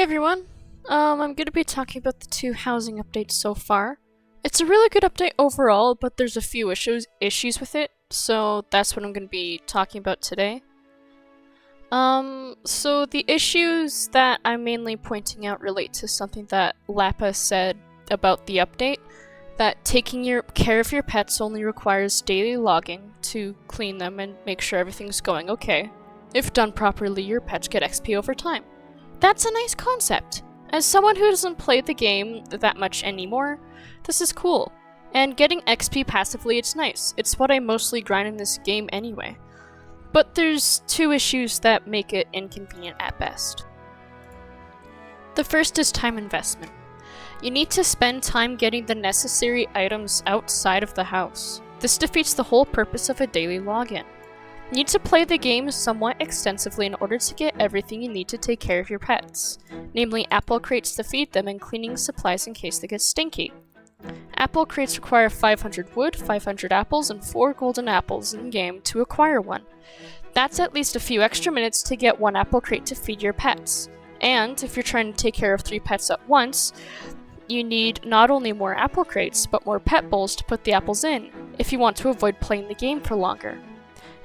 everyone. I'm going to be talking about the two housing updates so far. It's a really good update overall, but there's a few issues with it, so that's what I'm going to be talking about today. So the issues that I'm mainly pointing out relate to something that Lapa said about the update, that taking care of your pets only requires daily logging to clean them and make sure everything's going okay. If done properly, your pets get XP over time. That's a nice concept. As someone who doesn't play the game that much anymore, this is cool. And getting XP passively, it's nice. It's what I mostly grind in this game anyway. But there's two issues that make it inconvenient at best. The first is time investment. You need to spend time getting the necessary items outside of the house. This defeats the whole purpose of a daily login. You need to play the game somewhat extensively in order to get everything you need to take care of your pets, namely apple crates to feed them and cleaning supplies in case they get stinky. Apple crates require 500 wood, 500 apples, and 4 golden apples in-game to acquire one. That's at least a few extra minutes to get one apple crate to feed your pets. And if you're trying to take care of 3 pets at once, you need not only more apple crates, but more pet bowls to put the apples in, if you want to avoid playing the game for longer.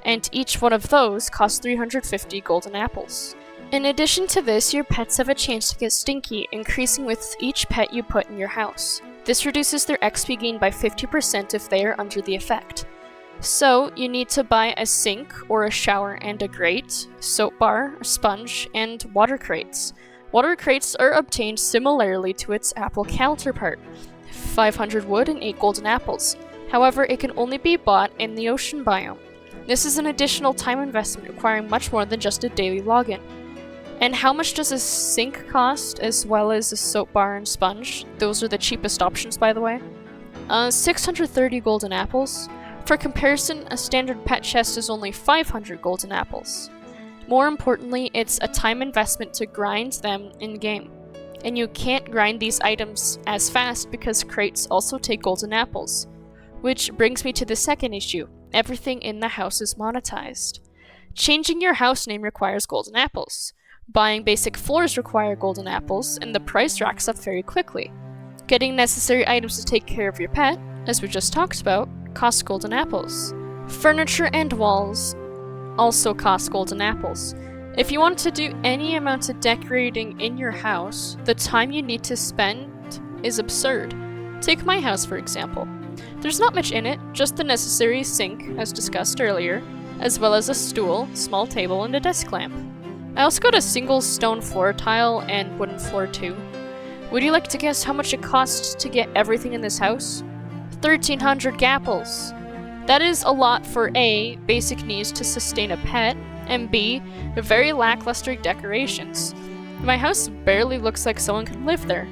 And each one of those costs 350 golden apples. In addition to this, your pets have a chance to get stinky, increasing with each pet you put in your house. This reduces their XP gain by 50% if they are under the effect. So, you need to buy a sink or a shower and a grate, soap bar, a sponge, and water crates. Water crates are obtained similarly to its apple counterpart, 500 wood and 8 golden apples. However, it can only be bought in the ocean biome. This is an additional time investment requiring much more than just a daily login. And how much does a sink cost, as well as a soap bar and sponge? Those are the cheapest options, by the way. 630 golden apples. For comparison, a standard pet chest is only 500 golden apples. More importantly, it's a time investment to grind them in-game. And you can't grind these items as fast because crates also take golden apples. Which brings me to the second issue. Everything in the house is monetized. Changing your house name requires golden apples. Buying basic floors require golden apples, and the price racks up very quickly. Getting necessary items to take care of your pet, as we just talked about, costs golden apples. Furniture and walls also cost golden apples. If you want to do any amount of decorating in your house, the time you need to spend is absurd. Take my house for example. There's not much in it, just the necessary sink, as discussed earlier, as well as a stool, small table, and a desk lamp. I also got a single stone floor tile and wooden floor too. Would you like to guess how much it costs to get everything in this house? 1,300 gapples. That is a lot for A, basic needs to sustain a pet, and B, very lackluster decorations. My house barely looks like someone could live there.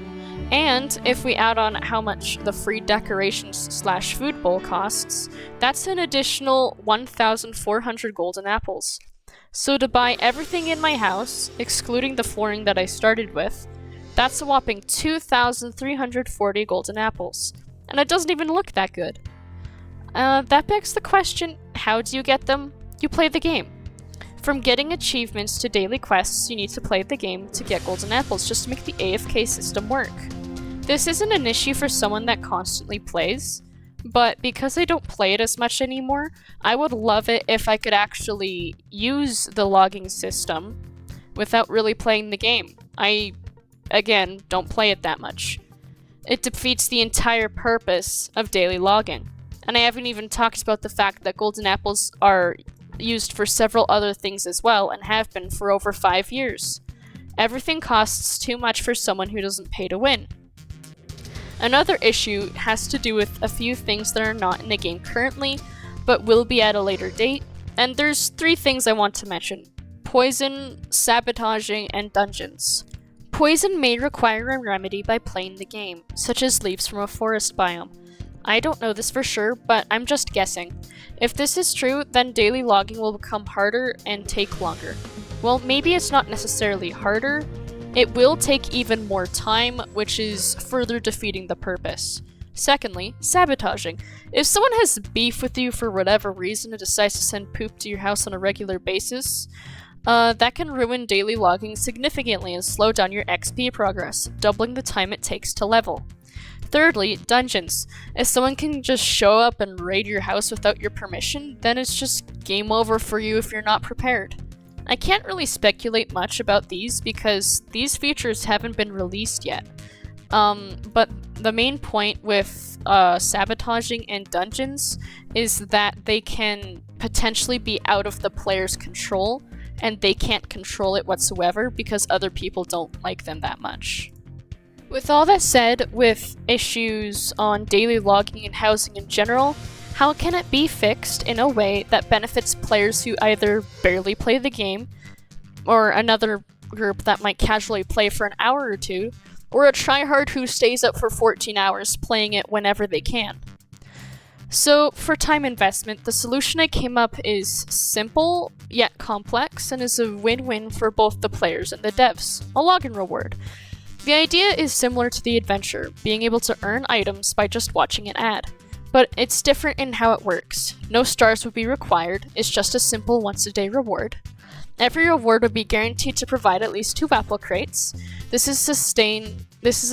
And if we add on how much the free decorations / food bowl costs, that's an additional 1,400 golden apples. So to buy everything in my house, excluding the flooring that I started with, that's a whopping 2,340 golden apples. And it doesn't even look that good. That begs the question, how do you get them? You play the game. From getting achievements to daily quests, you need to play the game to get golden apples just to make the AFK system work. This isn't an issue for someone that constantly plays, but because I don't play it as much anymore, I would love it if I could actually use the logging system without really playing the game. I, again, don't play it that much. It defeats the entire purpose of daily logging. And I haven't even talked about the fact that golden apples are used for several other things as well, and have been for over 5 years. Everything costs too much for someone who doesn't pay to win. Another issue has to do with a few things that are not in the game currently, but will be at a later date, and there's 3 things I want to mention. Poison, sabotaging, and dungeons. Poison may require a remedy by playing the game, such as leaves from a forest biome. I don't know this for sure, but I'm just guessing. If this is true, then daily logging will become harder and take longer. Well, maybe it's not necessarily harder, it will take even more time, which is further defeating the purpose. Secondly, sabotaging. If someone has beef with you for whatever reason and decides to send poop to your house on a regular basis, That can ruin daily logging significantly and slow down your XP progress, doubling the time it takes to level. Thirdly, dungeons. If someone can just show up and raid your house without your permission, then it's just game over for you if you're not prepared. I can't really speculate much about these because these features haven't been released yet. But the main point with sabotaging and dungeons is that they can potentially be out of the player's control, and they can't control it whatsoever because other people don't like them that much. With all that said, with issues on daily logging and housing in general, how can it be fixed in a way that benefits players who either barely play the game, or another group that might casually play for an hour or two, or a tryhard who stays up for 14 hours playing it whenever they can? So, for time investment, the solution I came up is simple, yet complex, and is a win-win for both the players and the devs. A login reward. The idea is similar to the adventure, being able to earn items by just watching an ad. But it's different in how it works. No stars would be required, it's just a simple once-a-day reward. Every reward would be guaranteed to provide at least 2 apple crates. This is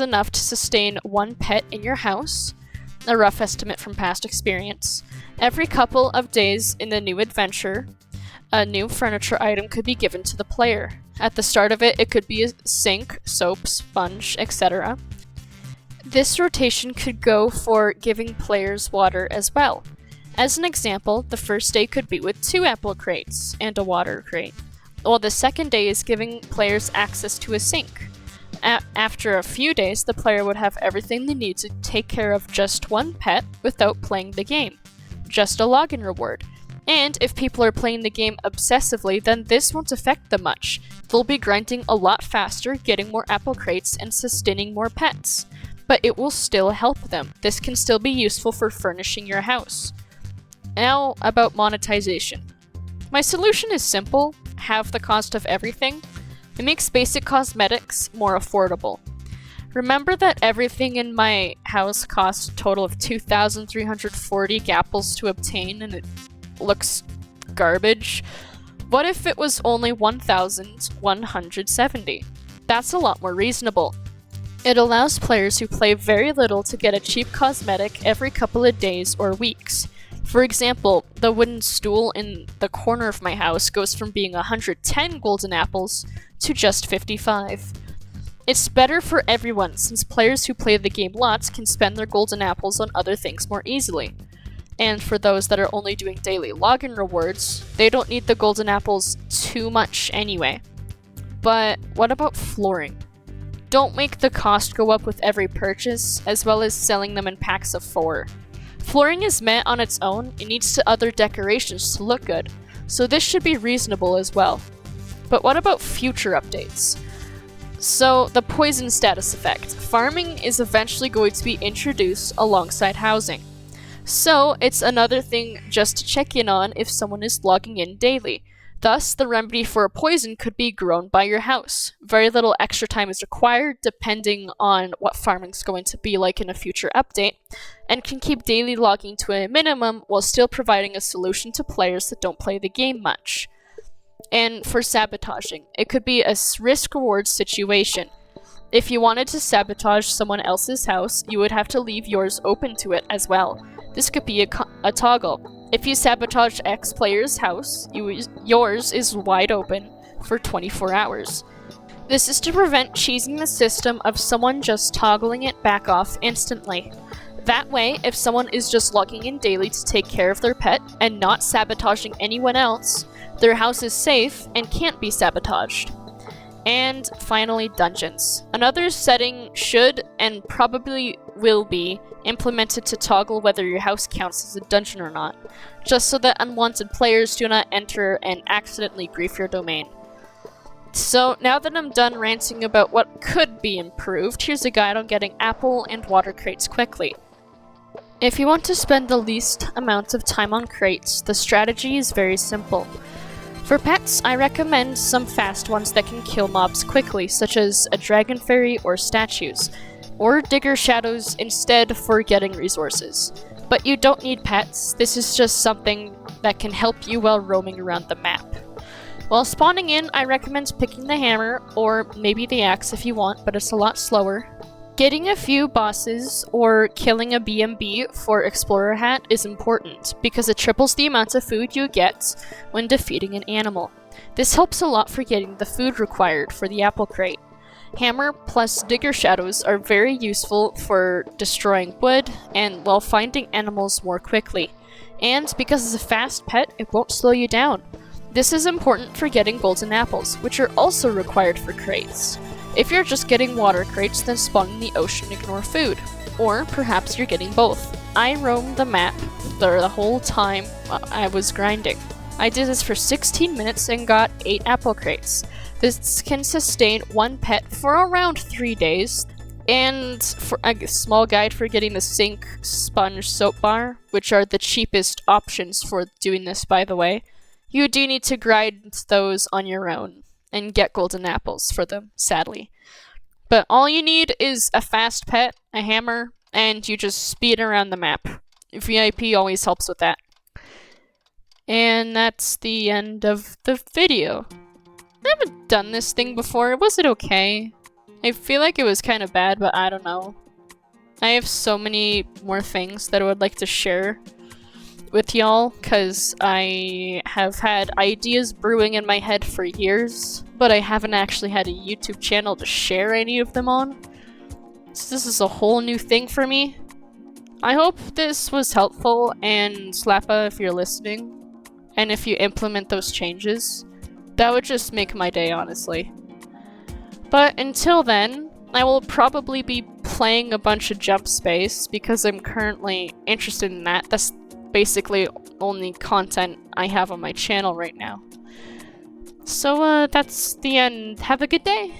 enough to sustain 1 pet in your house, a rough estimate from past experience. Every couple of days in the new adventure, a new furniture item could be given to the player. At the start of it could be a sink, soap, sponge, etc. This rotation could go for giving players water as well. As an example, the first day could be with 2 apple crates and a water crate, while the second day is giving players access to a sink. After a few days, the player would have everything they need to take care of just 1 pet without playing the game. Just a login reward. And if people are playing the game obsessively, then this won't affect them much. They'll be grinding a lot faster, getting more apple crates, and sustaining more pets. But it will still help them. This can still be useful for furnishing your house. Now, about monetization. My solution is simple: halve the cost of everything. It makes basic cosmetics more affordable. Remember that everything in my house costs a total of 2,340 gapples to obtain, and it looks garbage? What if it was only 1,170? That's a lot more reasonable. It allows players who play very little to get a cheap cosmetic every couple of days or weeks. For example, the wooden stool in the corner of my house goes from being 110 golden apples to just 55. It's better for everyone, since players who play the game lots can spend their golden apples on other things more easily. And for those that are only doing daily login rewards, they don't need the golden apples too much anyway. But what about flooring? Don't make the cost go up with every purchase, as well as selling them in packs of 4. Flooring is meh on its own, it needs to other decorations to look good, so this should be reasonable as well. But what about future updates? So, the poison status effect. Farming is eventually going to be introduced alongside housing. So, it's another thing just to check in on if someone is logging in daily. Thus, the remedy for a poison could be grown by your house. Very little extra time is required, depending on what farming's going to be like in a future update, and can keep daily logging to a minimum while still providing a solution to players that don't play the game much. And for sabotaging, it could be a risk-reward situation. If you wanted to sabotage someone else's house, you would have to leave yours open to it as well. This could be a toggle. If you sabotage X player's house, yours is wide open for 24 hours. This is to prevent cheesing the system of someone just toggling it back off instantly. That way, if someone is just logging in daily to take care of their pet and not sabotaging anyone else, their house is safe and can't be sabotaged. And finally, dungeons. Another setting should and probably will be implemented to toggle whether your house counts as a dungeon or not, just so that unwanted players do not enter and accidentally grief your domain. So now that I'm done ranting about what could be improved, here's a guide on getting apple and water crates quickly. If you want to spend the least amount of time on crates, the strategy is very simple. For pets, I recommend some fast ones that can kill mobs quickly, such as a dragon fairy or statues, or digger shadows instead for getting resources. But you don't need pets, this is just something that can help you while roaming around the map. While spawning in, I recommend picking the hammer, or maybe the axe if you want, but it's a lot slower. Getting a few bosses or killing a BMB for Explorer Hat is important because it triples the amount of food you get when defeating an animal. This helps a lot for getting the food required for the apple crate. Hammer plus Digger Shadows are very useful for destroying wood and while finding animals more quickly. And because it's a fast pet, it won't slow you down. This is important for getting golden apples, which are also required for crates. If you're just getting water crates, then spawn in the ocean, ignore food. Or perhaps you're getting both. I roamed the map the whole time I was grinding. I did this for 16 minutes and got 8 apple crates. This can sustain one pet for around 3 days. And for a small guide for getting the sink, sponge, soap bar, which are the cheapest options for doing this by the way, you do need to grind those on your own and get golden apples for them, sadly. But all you need is a fast pet, a hammer, and you just speed around the map. VIP always helps with that. And that's the end of the video. I haven't done this thing before. Was it okay? I feel like it was kind of bad, but I don't know. I have so many more things that I would like to share with y'all, because I have had ideas brewing in my head for years, but I haven't actually had a YouTube channel to share any of them on. So this is a whole new thing for me. I hope this was helpful, and Lapa, if you're listening, and if you implement those changes, that would just make my day, honestly. But until then, I will probably be playing a bunch of Jump Space, because I'm currently interested in that. That's basically only content I have on my channel right now. So that's the end. Have a good day!